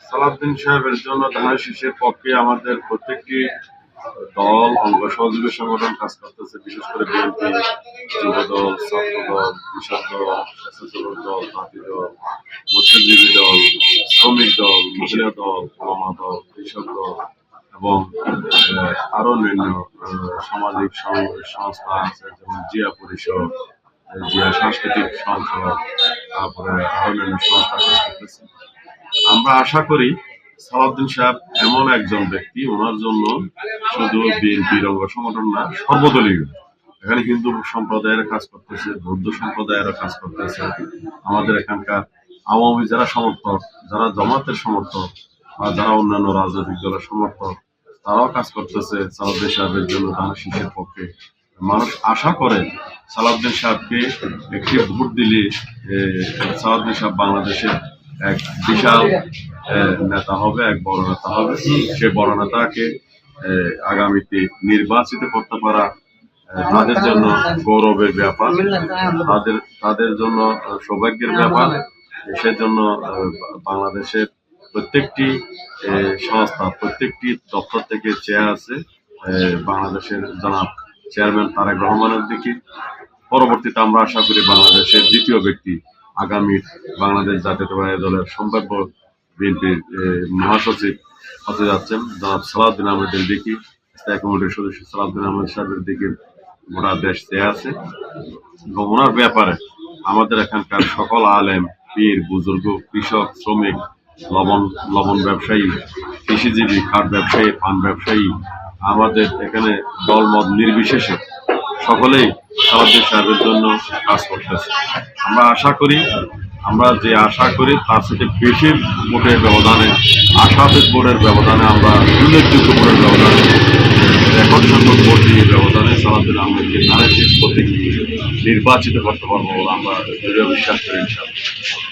সালাউদ্দিন সাহেবের জন্য ধানের শীষের পক্ষে আমাদের প্রত্যেকটি দল, অঙ্গ সহযোগী সংগঠন কাজ করতেছে। বিশেষ করে বিএনপি, যুবদল, ছাত্রদল, কৃষক দল, স্বেচ্ছাসেবক দল, তাঁতি দল, মৎস্যজীবী দল, শ্রমিক দল, মহিলা দল, ওলামা দল, কৃষক দল এবং আরো অন্যান্য সামাজিক সংস্থা আছে, যেমন জিয়া পরিষদ, জিয়া সাংস্কৃতিক সংসদ, তারপরে আরো অন্যান্য সংস্থা কাজ করতেছে। আমরা আশা করি সালাউদ্দিন সাহেব এমন একজন ব্যক্তি, ওনার জন্য শুধু বিএনপির অঙ্গ সংগঠন না, সর্বদলীয়, এখানে হিন্দু সম্প্রদায়ের কাজ করতেছে, বৌদ্ধ সম্প্রদায়েরও কাজ করতেছে, আমাদের এখানকার আওয়ামী যারা সমর্থক, যারা জামাতের সমর্থক বা যারা অন্যান্য রাজনৈতিক দলের সমর্থক, তারাও কাজ করতেছে সালাউদ্দিন সাহেবের জন্য ধানের শীষের পক্ষে। মানুষ আশা করে সালাউদ্দিন সাহেবকে একটি ভোট দিলে সালাউদ্দিন সাহেব বাংলাদেশের এক বিশাল নেতা হবে, এক বড় নেতা হবে। সে বড় নেতাকে আগামীতে নির্বাচিত করতে পারা তাদের জন্য গৌরবের ব্যাপার, তাদের জন্য সৌভাগ্যের ব্যাপার। সেজন্য বাংলাদেশের প্রত্যেকটি সংস্থা, প্রত্যেকটি দপ্তর থেকে চেয়ে আছে বাংলাদেশের জনাব চেয়ারম্যান তারেক রহমানের দিকে। পরবর্তীতে আমরা আশা করি বাংলাদেশের দ্বিতীয় ব্যক্তি, আগামী বাংলাদেশ জাতীয়তাবাদী দলের সম্ভাব্য বিএনপির মহাসচিব হতে যাচ্ছেন জনাব সালাউদ্দিন আহমেদের দিকে, স্থায়ী কমিটির সদস্য সালাউদ্দিন আহমেদ সাহেবের দিকে গোটা দেশ চেয়ে আছে। এবং ওনার ব্যাপারে আমাদের এখানকার সকল আলেম, পীর, বুজুর্গ, কৃষক, শ্রমিক, লবণ ব্যবসায়ী, কৃষিজীবী, কাঠ ব্যবসায়ী, পান ব্যবসায়ী, আমাদের এখানে দলমত নির্বিশেষে সকলেই সালাউদ্দিন সাহেবের জন্য কাজ করতেছে। আমরা যে আশা করি তার সাথে বেশি ভোটের ব্যবধানে, আশাবাদ ভোটের ব্যবধানে, আমরা উল্লেখযোগ্য ভোটের ব্যবধানে, রেকর্ড সংখ্যক ভোট নিয়ে ব্যবধানে সালাউদ্দিন আহমেদকে ধানের শীষ প্রতীক নির্বাচিত করতে পারবো বলে আমরা দৃঢ় বিশ্বাস করি ইনশাআল্লাহ।